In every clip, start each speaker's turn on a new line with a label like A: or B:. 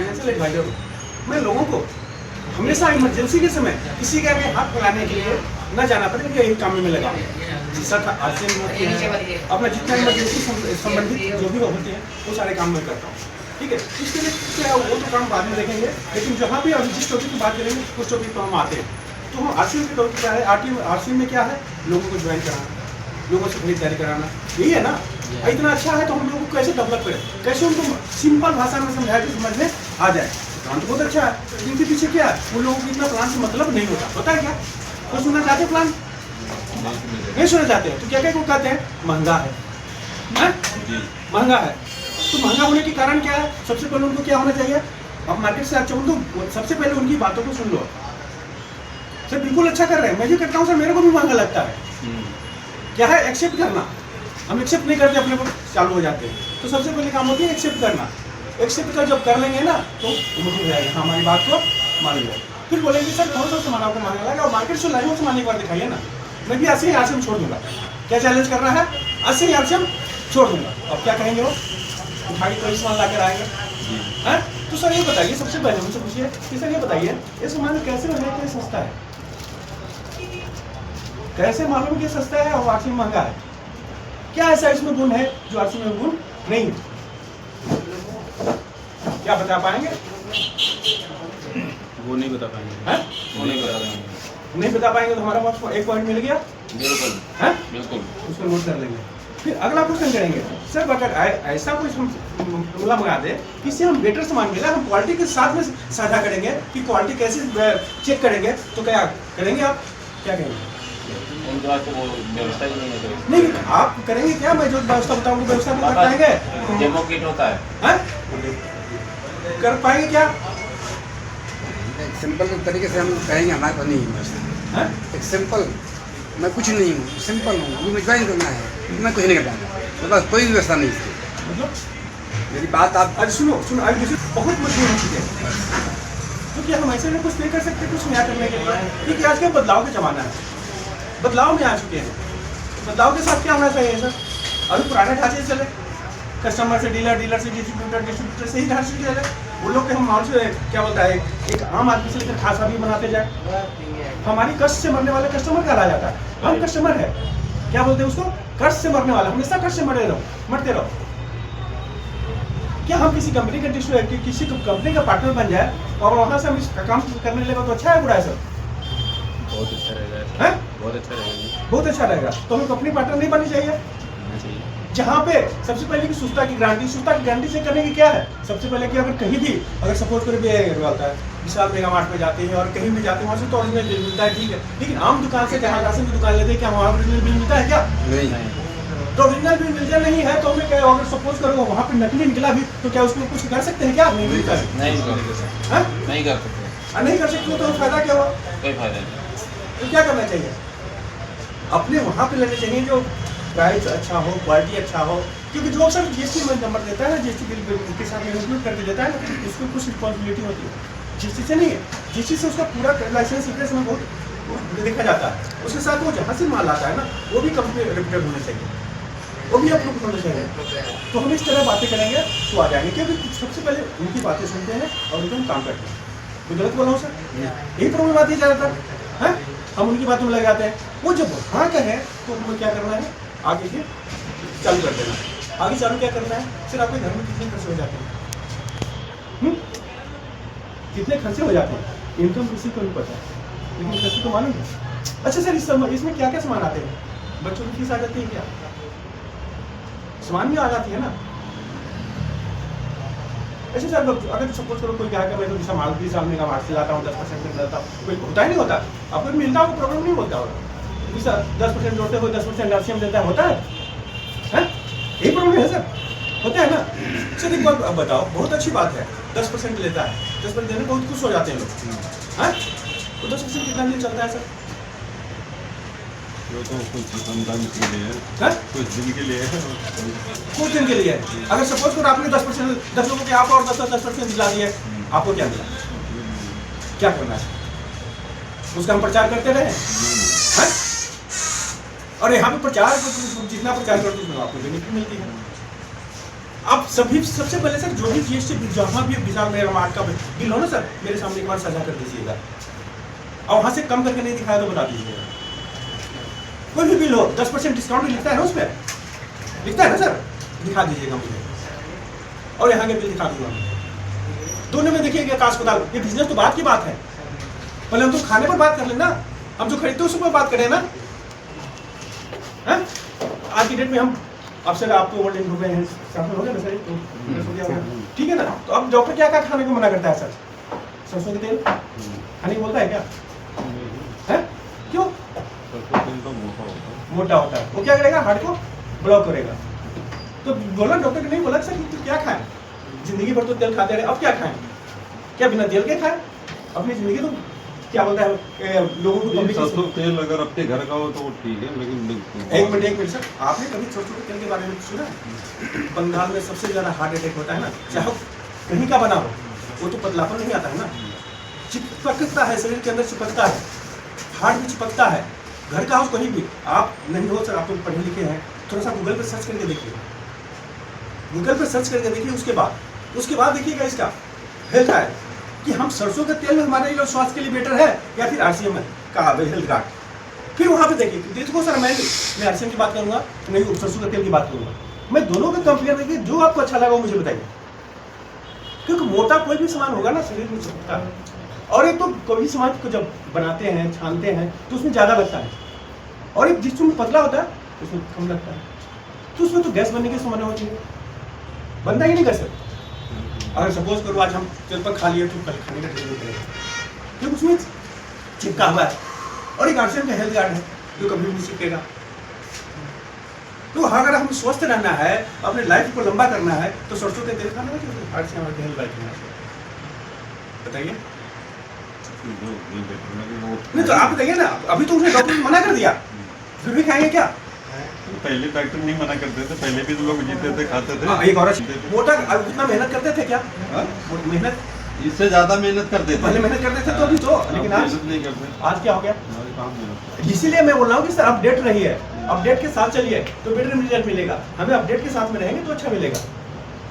A: Financial adviser हूँ। मैं लोगों को हमेशा इमरजेंसी के समय किसी के आगे हाथ फैलाने के लिए न जाना पड़े, क्योंकि यही काम में लगा अपना जितना इमरजेंसी संबंधित जो भी होते हैं वो सारे काम मैं करता हूँ। ठीक है, इसके लिए क्या है वो तो काम बाद में देखेंगे, लेकिन जहाँ भी अभी जिस टॉपिक की बात करेंगे उस टॉपिक पर हम आते हैं। तो हम आरसीयू के टॉपिक क्या है, आरसीयू में क्या है, लोगों को ज्वाइन कराना, लोगों से खरीदारी कराना, यही है ना। इतना अच्छा है तो हम लोगों को कैसे डेवलप करें, कैसे उनको सिंपल भाषा में समझाए कि समझ में आ जाए। प्लान तो बहुत अच्छा है, इनके पीछे क्या है, उन लोगों को इतना प्लान से मतलब नहीं होता है क्या? तो सुनना चाहते प्लान नहीं सुनना चाहते हैं तो क्या क्या को कहते हैं, महंगा है, महंगा है। तो महंगा होने के कारण क्या है, सबसे पहले उनको क्या होना चाहिए, आप मार्केट से अच्छा उनको सबसे पहले उनकी बातों को सुन लो। सर बिल्कुल अच्छा कर रहे हैं, मैं भी करता हूँ सर, मेरे को भी महंगा लगता है। क्या है, एक्सेप्ट करना। हम एक्सेप्ट नहीं करते, अपने को चालू हो जाते हैं। तो सबसे पहले काम होती है एक्सेप्ट करना। एक्सेप्ट कर जब कर लेंगे ना तो मुझे हो जाएगा, हमारी बात को मान लो। फिर बोलेंगे सर कौन सा सामान आपको महंगा लगा, और मार्केट से लाइव सामान एक बार दिखाइए ना, मैं भी ऐसे ही आज से छोड़ दूंगा। क्या चैलेंज कर रहा है, आज से ही आज से हम छोड़ दूंगा। अब क्या कहेंगे वो, उठाई कोई सामान ला कर आएंगे हैं? तो सर ये बताइए, सबसे पहले मुझसे पूछिए कि सर ये बताइए ये सामान कैसे बने कि सस्ता है, कैसे मालूम कि सस्ता है और आरसी में महंगा है? क्या ऐसा इसमें गुण है जो आरसी में गुण नहीं? क्या बता पाएंगे?
B: वो नहीं बता पाएंगे। वो नहीं बता पाएंगे।
A: नहीं बता पाएंगे तो हमारा पास एक पॉइंट मिल गया।
B: बिल्कुल
A: है,
B: बिल्कुल,
A: उसको नोट कर लेंगे। फिर अगला क्वेश्चन करेंगे, सर अगर ऐसा कुछ हम मंगा दे किसी हम बेटर सामान मिला, हम क्वालिटी के साथ में साझा करेंगे कि क्वालिटी कैसे चेक करेंगे, तो क्या करेंगे आप, क्या करेंगे?
B: उनके पास तो वो व्यवस्था ही नहीं है। तो
A: नहीं आप करेंगे क्या, मैं जो व्यवस्था बताऊंगा व्यवस्था नहीं कर पाएंगे?
B: डेमो किट होता है,
A: कर पाएंगे क्या?
C: सिंपल तरीके से हम कहेंगे हमारे पास नहीं है। एक सिंपल, मैं कुछ नहीं हूँ, सिंपल हूँ, अभी मुझे ज्वाइन करना है, मैं कुछ नहीं कर पाऊंगा, मेरे पास कोई व्यवस्था नहीं इसकी।
A: मतलब
C: मेरी बात आप
A: आज सुनो आज मुझे बहुत मजबूर हो चुके हैं, तो क्या हम ऐसे में कुछ नहीं कर सकते कुछ नया करने के लिए? क्योंकि आज के बदलाव का जमाना है, बदलाव में आ चुके हैं। बदलाव के साथ क्या होना चाहिए सर? अभी पुराने ढांचे से चले, कस्टमर से डीलर, डीलर से डिस्ट्रीब्यूटर से ही ढांचे चले, उन लोग के हम माहौल से क्या बोलता है, एक आम आदमी से लेकर खासा भी बनाते जाए। हमारी कष्ट से मरने वाले कस्टमर का आ जाता है, हम कस्टमर है, क्या बोलते हैं उसको, कष्ट से मरने वाला, हमेशा कष्ट से मरते रहो। क्या हम किसी कंपनी का किसी कंपनी का पार्टनर बन जाए और वहाँ से हम इस काम करने लगे तो अच्छा है बुरा है सर?
B: बहुत अच्छा रहेगा।
A: है,
B: बहुत अच्छा रहेगा,
A: बहुत अच्छा रहेगा। तो हमें कंपनी पार्टनर नहीं बननी चाहिए जहाँ पे सबसे पहले की सुस्ता की गारंटी से करने की क्या है, सबसे पहले कि अगर कहीं भी अगर सपोज कर होता है विशाल मेगा मार्ट पे जाते हैं और कहीं भी जाते हैं वहाँ से तो ओरिजिनल बिल मिलता है, ठीक है, लेकिन आम दुकान से जहाँ राशन की दुकान लेते हैं क्या वहाँ ओरिजिनल बिल मिलता है क्या?
C: नहीं।
A: तो ओरिजिनल बिल मिलता नहीं है तो हमें क्या, अगर सपोज करो वहाँ पे नकली निकला भी तो क्या उसमें कुछ कर सकते हैं क्या? नहीं मिलता है,
B: नहीं कर सकते, नहीं कर सकते,
A: नहीं कर सकते तो फायदा क्या हुआ?
B: कोई फायदा नहीं।
A: तो क्या करना चाहिए, अपने वहाँ पे लेने चाहिए जो प्राइस अच्छा हो, क्वालिटी अच्छा हो, क्योंकि जो अक्सर जीएसटी में नंबर देता है, जीएसटी बिल के साथ इंक्लूड करके देता है, उसको कुछ रिस्पॉन्सिबिलिटी होती है, जीएसटी से नहीं है, जीएसटी से उसका पूरा लाइसेंस में बहुत देखा जाता है, उसके साथ वो जहाँ से माल आता है ना वो भी कंपनी रेपुटेड होना चाहिए, वो भी अप्रूव होना चाहिए। तो हम इस तरह बातें करेंगे तो आ जाएंगे, क्योंकि सबसे पहले उनकी बातें सुनते हैं और उनको हम काम करते हैं। तो गलत बोला हूँ सर? यही प्रॉब्लम आती है ज़्यादातर, है हम उनकी बातों में लग जाते हैं। वो जब हाँ कहें तो हमें क्या करना है, आगे से चालू कर देना। आगे चालू क्या करना है, सिर्फ आपके घर में कितने खर्चे हो जाते हैं, कितने खर्चे हो जाते हैं, इनकम किसी को नहीं पता, लेकिन खर्चे तो मालूम है। अच्छा सर इसमें क्या क्या सामान आते हैं, बच्चों की फीस आ जाती है क्या? सामान भी आ जाती है ना। अच्छा सर अगर सपोज करो कोई क्या मैं तो जैसा मारुति सामने का मार्च से लाता हूँ 10% में मिलता हूँ, कोई होता ही नहीं होता, आपको मिलता होगा प्रॉब्लम नहीं बोलता होगा, 10% जोड़ते हो 10% आरसीएम देता है, होता है? यही प्रॉब्लम है सर, होता है ना सर? एक बार अब बताओ, बहुत अच्छी बात है 10% लेता है, 10% देने बहुत खुश हो जाते हैं लोग, हैं? तो 10% कितना दिन चलता है सर?
B: वो तो कुछ दिन के लिए है, कुछ दिन के लिए है,
A: कुछ दिन के लिए है। अगर सपोज करो आपने 10% 10 लोगों के आप और 10% दिला दिए, आपको क्या मिला? क्या करना है, उसका हम प्रचार करते रहे हैं? और यहाँ पे प्रचार जितना प्रचार करते हैं आपको बेनिफिट मिलती है, अब सबसे पहले सर जो भी जीएसटी जहाँ भी विशाल मेगा मार्ट का बिल हो ना सर, मेरे सामने एक बार साझा कर दीजिएगा, और वहाँ से कम करके नहीं दिखाया तो बता दीजिएगा। कोई भी बिल हो 10% डिस्काउंट लिखता है ना, उस पर लिखता है ना सर, दिखा दीजिएगा मुझे, और यहाँ के बिल दिखा दूंगा। दोनों में देखिएगा काश पताल, ये बिजनेस तो बात की बात है, पहले हम तो खाने पर बात कर लेना, हम जो खरीदते उस पर बात करें ना। है? आज की डेट में हम आपसे आपको ओल्ड एज हो गए हैं, हो गया ना सर, तो ठीक है ना। तो अब डॉक्टर क्या क्या खाने को मना करता है सर? सरसों के तेल खाने को बोलता है क्या? है? क्यों? मोटा होता है, वो क्या करेगा? हार्ट को ब्लॉक करेगा। तो बोला डॉक्टर ने नहीं बोला सर कि क्या खाएं, जिंदगी भर तो तेल खाते रहे, अब क्या खाएं? क्या बिना तेल के खाएं? अपनी जिंदगी तो क्या बोलता है लोगों को
B: सरसों तेल अगर अपने घर का हो तो ठीक है, लेकिन
A: एक मिनट सर, आपने कभी सरसों के तेल के बारे में सुना है? बंगाल में सबसे ज्यादा हार्ट अटैक होता है ना, चाहे कहीं का बना हो, वो तो पतलापन नहीं आता है ना, चिपकता है शरीर के अंदर, चिपकता है, हार्ट भी चिपकता है। घर का हो कहीं भी, आप नहीं हो सर, आप तो पढ़े लिखे हैं, थोड़ा सा गूगल पर सर्च करके देखिए, गूगल पर सर्च करके देखिए, उसके बाद देखिएगा इसका हेल्थ है कि हम सरसों के तेल में हमारे लिए स्वास्थ्य के लिए बेटर है या फिर आरसीएम का हेल्थ कार्ड। फिर वहाँ पे देखिए, देखो सर मैं आरसीएम की बात करूँगा, नहीं सरसों के तेल की बात करूँगा, मैं दोनों का कंपेयर देखिए, जो आपको अच्छा लगा वो मुझे बताइए, क्योंकि मोटा कोई भी सामान होगा ना शरीर में चिपकता है, और एक तो कोई सामान को जब बनाते हैं छानते हैं तो उसमें ज़्यादा लगता है, और एक जिसमें पतला होता है उसमें कम लगता है, तो उसमें तो गैस बनने की संभावना होती है, बनता ही नहीं गैस। अगर सपोज करो आज हम तेल पर खा लिए तो कल खाने का दिल नहीं करेगा, क्योंकि उसमें चिपका हुआ है, और एक आरसीएम का हेल्थ कार्ड है जो कभी भी नहीं चिपकेगा। तो अगर हम स्वस्थ रहना है, अपने लाइफ को लंबा करना है, तो सरसों के तेल खाना है कि आरसीएम का हेल्थ कार्ड? बताइए। नहीं तो आप बताइए ना, अभी तो उसने डॉक्टर ने मना कर दिया, फिर भी खाएंगे क्या?
B: पहले डॉक्टर नहीं मना करते थे, पहले भी तो लोग जीते थे, खाते थे।
A: एक औरत मोटा उतना मेहनत करते थे क्या? मेहनत
B: इससे ज्यादा मेहनत करते थे,
A: पहले मेहनत करते थे तो अभी तो, लेकिन आज
B: नहीं करते।
A: आज क्या हो गया? इसीलिए मैं बोल रहा हूँ कि सर अपडेट रहिए, अपडेट के साथ चलिए तो बेटर रिजल्ट मिलेगा। हमें अपडेट के साथ में रहेंगे तो अच्छा मिलेगा।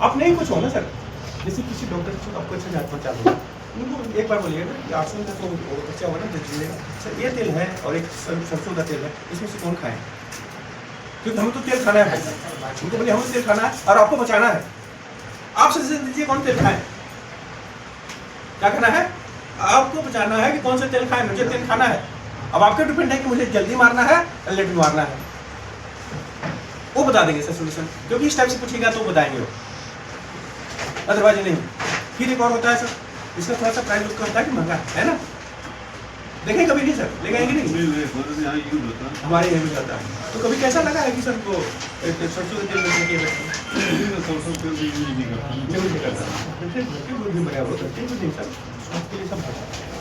A: आप नहीं कुछ हो ना सर, जैसे किसी डॉक्टर से आपको अच्छा जांच पहचान होगा, उनको एक बार बोलिएगा कि आरसीएम का तो अच्छा होगा ना, दीजिएगा सर ये तेल है और एक सरसों का तेल है, इसमें से कौन खाएं? क्योंकि हमें तो तेल खाना है, उनको बोलिए हमें तेल खाना है और आपको बचाना है, आप सजेशन दीजिए कौन तेल खाएं? क्या खाना है? आपको बचाना है कि कौन सा तेल खाएं, मुझे तेल खाना है। अब आपके डिपेंड है कि मुझे जल्दी मारना है या लेट में मारना है, वो बता देंगे सर सोल्यूशन, क्योंकि इस टाइप से पूछेगा तो बताएंगे वो, अदरवाइज नहीं। फिर एक और होता है सर, इसका थोड़ा सा प्राइस उसका होता है कि महंगा है ना, देखें कभी नहीं सर, लेकिन हमारे यहाँ भी जाता है। तो कभी कैसा लगा है कि सर को सरसों के तेल में क्या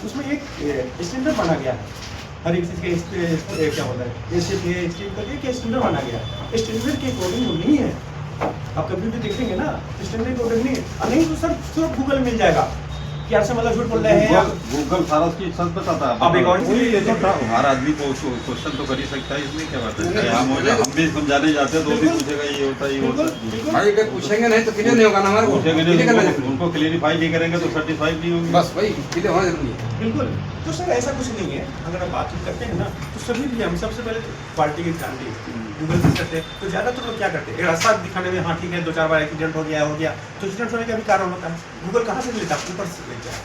A: उसमें एक स्टैंडर्ड बना गया है, हर एक चीज़ के क्या होता है स्टैंडर्ड बना गया है, स्टैंडर्ड के अकॉर्डिंग नहीं है। आप कभी भी देखेंगे ना स्टैंडर्ड के अकॉर्डिंग नहीं, नहीं तो सर सिर्फ गूगल मिल जाएगा कि आपसे मतलब झूठ बोल रहे हैं।
B: गूगल सारा चीज सच बताता है।
A: अब एक और
B: हर आदमी को क्वेश्चन तो कर ही सकता है, इसमें क्या बात है? हम भी समझाने जाते हैं तो भी पूछेगा ये होता है ये होता है।
C: भाई अगर पूछेंगे नहीं तो क्लियर नहीं होगा ना हमारे को,
B: पूछेंगे नहीं, उनको क्लियरिफाई नहीं करेंगे तो सर्टिफाइड नहीं होंगे।
C: बस वही क्लियर होना जरूरी है।
A: बिल्कुल। तो सर ऐसा कुछ नहीं है, अगर आप बातचीत करते हैं ना तो सभी भी हम सबसे पहले क्वालिटी की जानते हैं, गूगल पे करते हैं तो ज़्यादातर लोग क्या करते हैं, रास्ता दिखाने में हाँ ठीक है 2-4 बार एक्सीडेंट हो गया तो एक्सीडेंट होने का भी कारण होता है। गूगल कहाँ से लेता है? ऊपर से लेता है,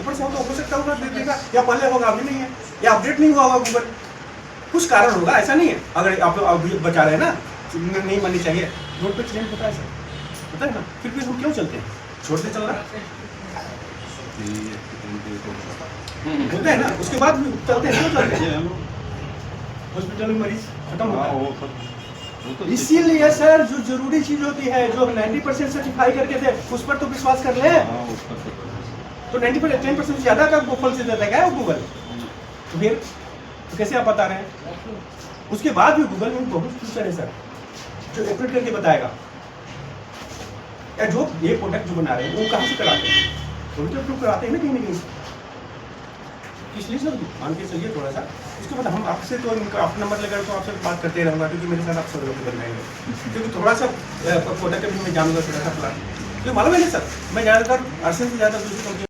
A: ऊपर से होगा, हो सकता होगा दे देगा, या पहले होगा अभी नहीं है, या अपडेट नहीं हुआ होगा गूगल, कुछ कारण होगा, ऐसा नहीं है। अगर आप लोग बचा रहे हैं ना, नहीं माननी चाहिए, रोड पे एक्सीडेंट होता है सर, पता है ना, फिर भी हम क्यों चलते हैं, छोड़ते चल रहा होता है ना, उसके बाद भी चलते हैं, क्यों चलते हैं? हॉस्पिटल में मरीज खत्म होता है। इसीलिए सर जो जरूरी चीज होती है, जो 90% सर्टिफाई करके थे उस पर तो विश्वास कर ले, तो 90% 10% ज्यादा का फल से देता है क्या गूगल? तो फिर तो कैसे आप बता रहे हैं? उसके बाद भी गूगल में बहुत फीचर है सर जो ऑपरेट करके बताएगा, या जो ये प्रोडक्ट जो बना रहे हैं वो कहाँ से कराते हैं, तो भी तो प्रूव कराते हैं ना कहीं ना कहीं। इसलिए सर मान के चलिए थोड़ा सा उसके बाद हम आपसे तो इनका आप नंबर लेकर तो आपसे बात करते रहूँगा, क्योंकि मेरे साथ आप सर बनाएंगे, क्योंकि थोड़ा सा प्रोडक्ट भी मैं जानूंगा, थोड़ा सा प्लान, क्योंकि मालूम है ना सर, मैं ज़्यादातर आरसीएम से ज़्यादा दूसरी कंपनी